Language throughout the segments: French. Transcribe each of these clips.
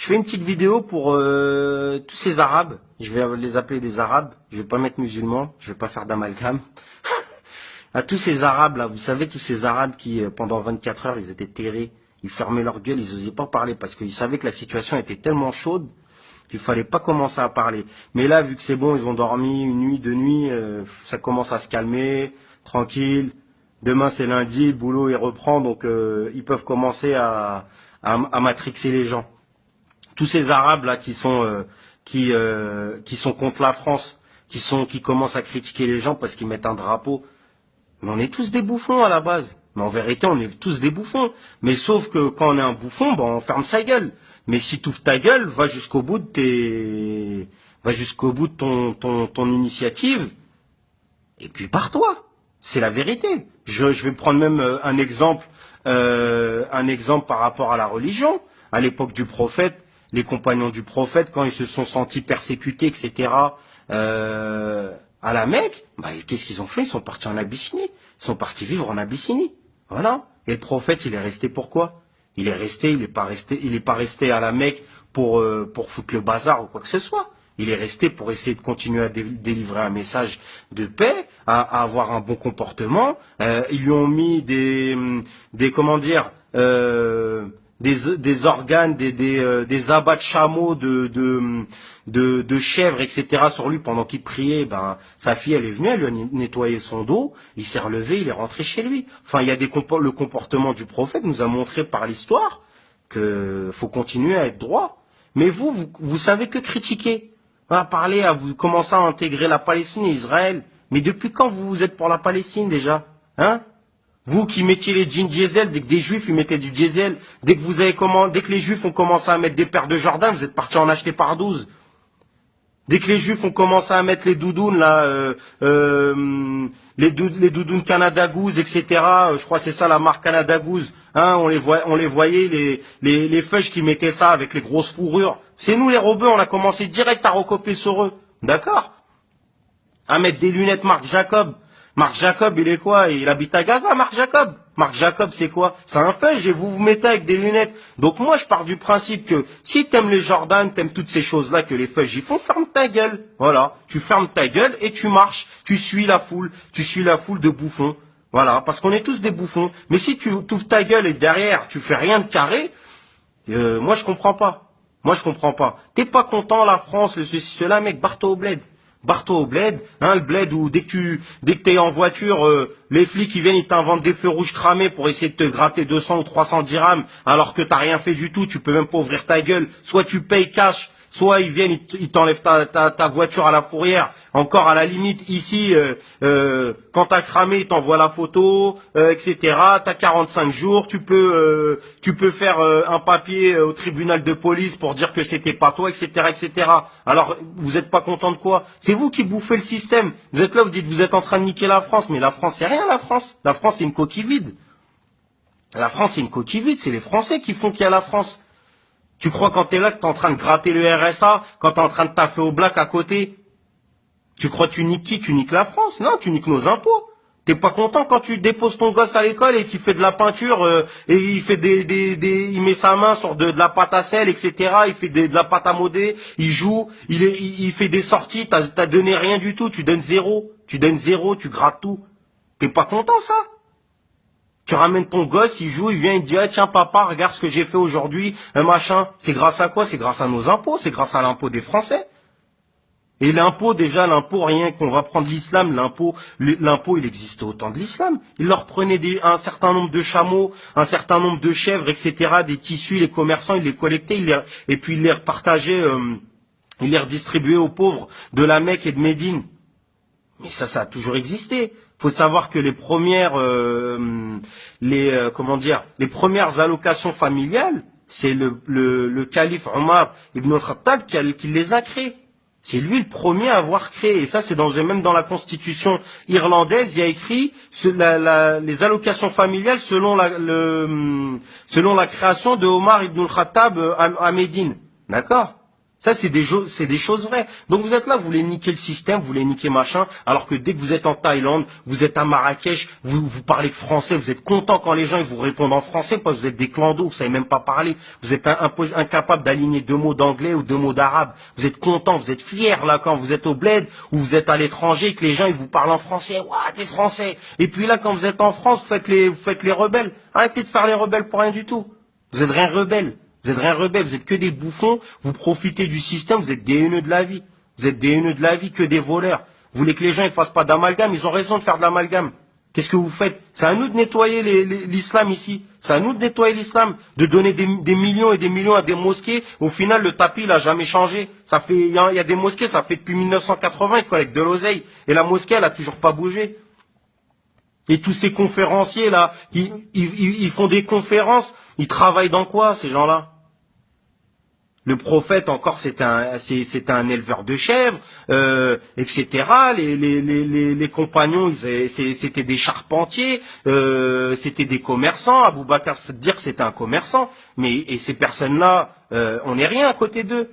fais une petite vidéo pour tous ces Arabes. Je vais les appeler des Arabes. Je vais pas mettre musulmans. Je vais pas faire d'amalgame. À tous ces Arabes là, vous savez, tous ces Arabes qui pendant 24 heures ils étaient terrés, ils fermaient leur gueule, ils osaient pas parler parce qu'ils savaient que la situation était tellement chaude qu'il fallait pas commencer à parler. Mais là, vu que c'est bon, ils ont dormi une nuit, deux nuits, ça commence à se calmer, tranquille. Demain c'est lundi, le boulot il reprend, donc ils peuvent commencer à matrixer les gens. Tous ces Arabes là qui sont contre la France, qui commencent à critiquer les gens parce qu'ils mettent un drapeau. Mais on est tous des bouffons à la base. Mais en vérité, on est tous des bouffons. Mais sauf que quand on est un bouffon, ben on ferme sa gueule. Mais si tu ouvres ta gueule, va jusqu'au bout de ton initiative. Et puis pars-toi. C'est la vérité. Je vais prendre même un exemple par rapport à la religion. À l'époque du prophète, les compagnons du prophète, quand ils se sont sentis persécutés, etc., à la Mecque, bah, qu'est-ce qu'ils ont fait? Ils sont partis en Abyssinie. Ils sont partis vivre en Abyssinie. Voilà. Et le prophète, il est resté pourquoi? Il est pas resté à la Mecque pour foutre le bazar ou quoi que ce soit. Il est resté pour essayer de continuer à délivrer un message de paix, à avoir un bon comportement. Ils lui ont mis comment dire, des organes, des abats de chameaux, de chèvres, etc. sur lui pendant qu'il priait. Ben, sa fille, elle est venue, elle lui a nettoyé son dos, il s'est relevé, il est rentré chez lui. Enfin, il y a le comportement du prophète nous a montré par l'histoire que faut continuer à être droit. Mais vous savez que critiquer. À parler, à vous commencer à intégrer la Palestine et Israël. Mais depuis quand vous êtes pour la Palestine déjà? Hein? Vous qui mettiez les jeans diesel, dès que des juifs ils mettaient du diesel, dès que les juifs ont commencé à mettre des paires de Jordan, vous êtes partis en acheter par 12. Dès que les juifs ont commencé à mettre les doudounes là, les doudounes Canada Goose, etc. Je crois que c'est ça la marque Canada Goose. Hein, on les voyait les feuilles qui mettaient ça avec les grosses fourrures. C'est nous les robeux, on a commencé direct à recopier sur eux, d'accord? À mettre des lunettes Marc Jacob. Marc Jacob, il est quoi? Il habite à Gaza, Marc Jacob. Marc Jacob, c'est quoi? C'est un feuille et vous mettez avec des lunettes. Donc moi, je pars du principe que si t'aimes les Jordan, t'aimes toutes ces choses-là que les feuilles y font, ferme ta gueule. Voilà. Tu fermes ta gueule et tu marches. Tu suis la foule. Tu suis la foule de bouffons. Voilà. Parce qu'on est tous des bouffons. Mais si tu ouvres ta gueule et derrière, tu fais rien de carré, moi, je comprends pas. Moi, je comprends pas. T'es pas content, la France, le ceci, cela, mec, barre-toi au bled. Barre-toi au bled, hein, le bled où dès que t'es en voiture, les flics ils viennent, ils t'inventent des feux rouges cramés pour essayer de te gratter 200 ou 300 dirhams, alors que t'as rien fait du tout, tu peux même pas ouvrir ta gueule. Soit tu payes cash, soit ils viennent, ils t'enlèvent ta voiture à la fourrière. Encore à la limite, ici, quand t'as cramé, ils t'envoient la photo, etc. T'as 45 jours, tu peux faire un papier au tribunal de police pour dire que c'était pas toi, etc., etc. Alors, vous êtes pas content de quoi? C'est vous qui bouffez le système. Vous êtes là, vous dites, vous êtes en train de niquer la France, mais la France, c'est rien, la France. La France, c'est une coquille vide. La France, c'est une coquille vide. C'est les Français qui font qu'il y a la France. Tu crois quand t'es là que t'es en train de gratter le RSA, quand t'es en train de taffer au black à côté? Tu crois que tu niques qui? Tu niques la France? Non, tu niques nos impôts. T'es pas content quand tu déposes ton gosse à l'école et qu'il fait de la peinture et il fait il met sa main sur de la pâte à sel, etc. Il fait de la pâte à modeler, il joue, il fait des sorties, t'as donné rien du tout, tu donnes zéro, tu grattes tout. T'es pas content ça? Tu ramènes ton gosse, il joue, il vient, il dit ah, tiens papa, regarde ce que j'ai fait aujourd'hui, un machin. C'est grâce à quoi? C'est grâce à nos impôts, c'est grâce à l'impôt des Français. Et l'impôt, déjà, l'impôt, rien qu'on va prendre l'islam, l'impôt, il existait au temps de l'islam. Il leur prenait un certain nombre de chameaux, un certain nombre de chèvres, etc., des tissus, les commerçants, ils les collectaient, et puis ils les repartageaient, ils les redistribuaient aux pauvres de la Mecque et de Médine. Mais ça a toujours existé. Faut savoir que les premières, les premières allocations familiales, c'est le calife Omar ibn al-Khattab qui les a créées. C'est lui le premier à avoir créé. Et ça, c'est même dans la constitution irlandaise, il y a écrit les allocations familiales selon la création de Omar ibn al-Khattab à Médine. D'accord? Ça, c'est des choses vraies. Donc vous êtes là, vous voulez niquer le système, vous voulez niquer machin, alors que dès que vous êtes en Thaïlande, vous êtes à Marrakech, vous parlez que français, vous êtes content quand les gens ils vous répondent en français, parce que vous êtes des clandos, vous savez même pas parler, vous êtes incapable d'aligner 2 mots d'anglais ou 2 mots d'arabe. Vous êtes content, vous êtes fier là quand vous êtes au bled ou vous êtes à l'étranger, que les gens ils vous parlent en français, ouah, t'es français. Et puis là, quand vous êtes en France, vous faites les rebelles. Arrêtez de faire les rebelles pour rien du tout. Vous êtes rien rebelles. Vous êtes rien rebelle, vous êtes que des bouffons, vous profitez du système, vous êtes des haineux de la vie. Vous êtes des haineux de la vie, que des voleurs. Vous voulez que les gens ne fassent pas d'amalgame, ils ont raison de faire de l'amalgame. Qu'est-ce que vous faites? C'est à nous de nettoyer l'islam ici. C'est à nous de nettoyer l'islam, de donner des millions et des millions à des mosquées. Au final, le tapis, il a jamais changé. Il y a des mosquées, ça fait depuis 1980, ils collectent de l'oseille. Et la mosquée, elle a toujours pas bougé. Et tous ces conférenciers là, ils font des conférences, ils travaillent dans quoi ces gens-là? Le prophète encore c'était un éleveur de chèvres, etc. Les compagnons c'était des charpentiers, c'était des commerçants. Abou Bakr dire que c'était un commerçant, et ces personnes-là, on n'est rien à côté d'eux.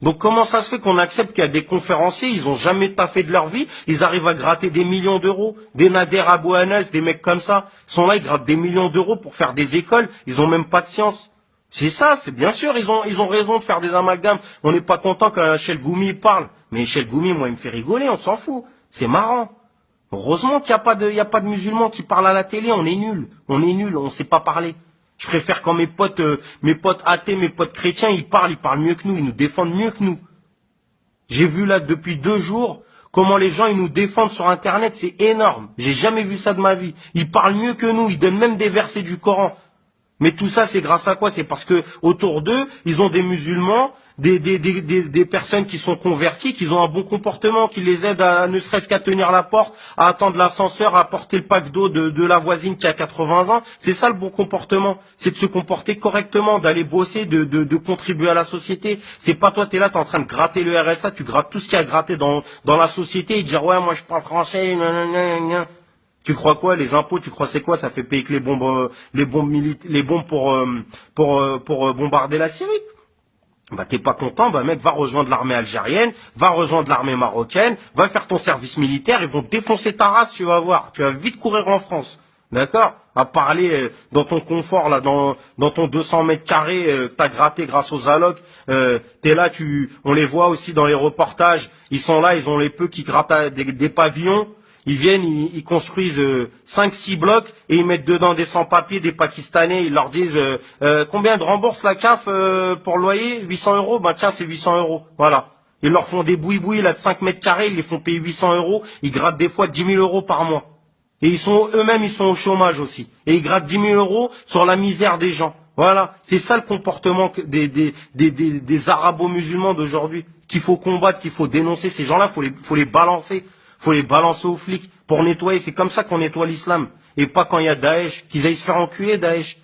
Donc comment ça se fait qu'on accepte qu'il y a des conférenciers, ils ont jamais taffé de leur vie, ils arrivent à gratter des millions d'euros, des Nader Abou Anas, des mecs comme ça, sont là, ils grattent des millions d'euros pour faire des écoles, ils ont même pas de science. C'est ça, c'est bien sûr, ils ont raison de faire des amalgames. On n'est pas content qu'un Chel Goumi parle, mais Chel Goumi, moi, il me fait rigoler, on s'en fout. C'est marrant. Heureusement qu'il n'y a pas de musulmans qui parlent à la télé, on est nuls, on sait pas parler. Je préfère quand mes potes athées, mes potes chrétiens, ils parlent mieux que nous, ils nous défendent mieux que nous. J'ai vu là depuis 2 jours comment les gens ils nous défendent sur Internet, c'est énorme. J'ai jamais vu ça de ma vie. Ils parlent mieux que nous, ils donnent même des versets du Coran. Mais tout ça, c'est grâce à quoi? C'est parce que autour d'eux, ils ont des musulmans, des personnes qui sont converties, qui ont un bon comportement, qui les aident à ne serait-ce qu'à tenir la porte, à attendre l'ascenseur, à porter le pack d'eau de la voisine qui a 80 ans. C'est ça le bon comportement. C'est de se comporter correctement, d'aller bosser, de contribuer à la société. C'est pas toi, t'es là, t'es en train de gratter le RSA, tu grattes tout ce qu'il y a gratté dans la société et dire ouais, moi je parle français, nanana. Tu crois quoi, les impôts, tu crois c'est quoi? Ça fait payer que les bombes pour bombarder la Syrie. Bah t'es pas content, bah mec, va rejoindre l'armée algérienne, va rejoindre l'armée marocaine, va faire ton service militaire, ils vont te défoncer ta race, tu vas voir. Tu vas vite courir en France. D'accord? À parler dans ton confort, là, dans ton 200 mètres carrés, t'as gratté grâce aux allocs, t'es là, on les voit aussi dans les reportages, ils sont là, ils ont les peu qui grattent des pavillons. Ils viennent, ils construisent 5-6 blocs et ils mettent dedans des sans-papiers, des Pakistanais. Ils leur disent combien de rembourse la CAF pour le loyer? 800 euros. Ben tiens, c'est 800 euros. Voilà. Ils leur font des boui-boui là de 5 mètres carrés. Ils les font payer 800 euros. Ils grattent des fois 10 000 euros par mois. Et eux-mêmes, ils sont au chômage aussi. Et ils grattent 10 000 euros sur la misère des gens. Voilà. C'est ça le comportement des arabo-musulmans d'aujourd'hui qu'il faut combattre, qu'il faut dénoncer. Ces gens-là, faut les balancer. Faut les balancer aux flics pour nettoyer. C'est comme ça qu'on nettoie l'islam. Et pas quand il y a Daesh. Qu'ils aillent se faire enculer, Daesh.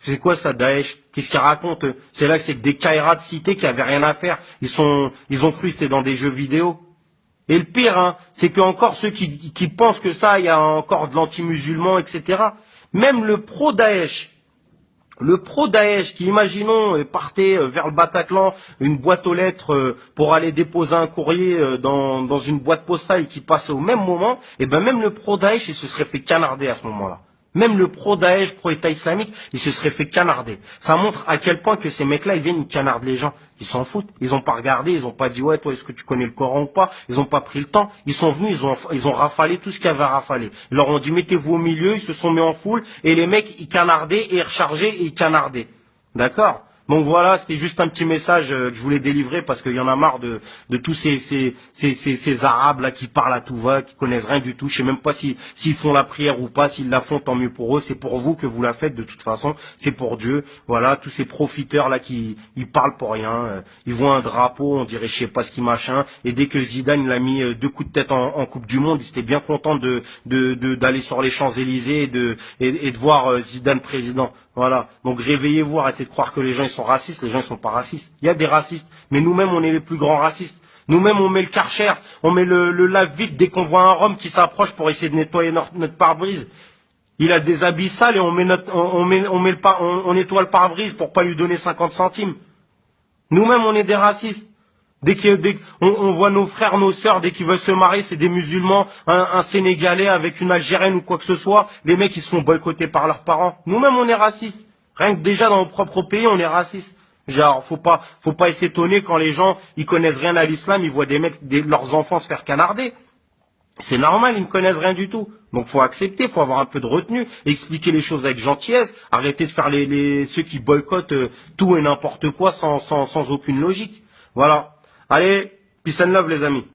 C'est quoi ça, Daesh? Qu'est-ce qu'ils racontent? C'est là que c'est que des caïras de cité qui avaient rien à faire. Ils ont cru que c'était dans des jeux vidéo. Et le pire, hein, c'est que encore ceux qui pensent que ça, il y a encore de l'anti-musulman, etc. Même le pro-Daesh qui, imaginons, partait vers le Bataclan, une boîte aux lettres pour aller déposer un courrier dans une boîte postale et qui passait au même moment, et ben même le pro-Daesh, il se serait fait canarder à ce moment-là. Même le pro-Daesh, pro-État islamique, il se serait fait canarder. Ça montre à quel point que ces mecs-là, ils viennent, ils canardent les gens. Ils s'en foutent. Ils ont pas regardé, ils ont pas dit, ouais, toi, est-ce que tu connais le Coran ou pas? Ils ont pas pris le temps. Ils sont venus, ils ont rafalé tout ce qu'il y avait à rafaler. Ils leur ont dit, mettez-vous au milieu, ils se sont mis en foule, et les mecs, ils canardaient, et ils rechargeaient, et ils canardaient. D'accord? Donc voilà, c'était juste un petit message que je voulais délivrer parce qu'il y en a marre de tous ces Arabes là qui parlent à tout va, qui connaissent rien du tout. Je sais même pas s'ils font la prière ou pas, s'ils la font, tant mieux pour eux. C'est pour vous que vous la faites de toute façon. C'est pour Dieu. Voilà, tous ces profiteurs là qui ils parlent pour rien. Ils voient un drapeau, on dirait je sais pas ce qui machin. Et dès que Zidane il a mis 2 coups de tête en Coupe du Monde, ils étaient bien contents d'aller sur les Champs-Élysées et de voir Zidane président. Voilà. Donc réveillez-vous, arrêtez de croire que les gens ils sont racistes, les gens ils sont pas racistes. Il y a des racistes, mais nous-mêmes on est les plus grands racistes. Nous-mêmes on met le Karcher, on met le lave-vite dès qu'on voit un Rome qui s'approche pour essayer de nettoyer notre pare-brise. Il a des habits sales et on nettoie le pare-brise pour pas lui donner 50 centimes. Nous-mêmes on est des racistes. On voit nos frères, nos sœurs, dès qu'ils veulent se marier, c'est des musulmans, un Sénégalais avec une Algérienne ou quoi que ce soit. Les mecs, ils se font boycotter par leurs parents. Nous-mêmes, on est racistes. Rien que déjà dans nos propres pays, on est racistes. Genre, faut pas s'étonner quand les gens, ils connaissent rien à l'islam, ils voient leurs enfants se faire canarder. C'est normal, ils ne connaissent rien du tout. Donc faut accepter, faut avoir un peu de retenue, expliquer les choses avec gentillesse, arrêter de faire ceux qui boycottent tout et n'importe quoi sans aucune logique. Voilà. Allez, peace and love les amis.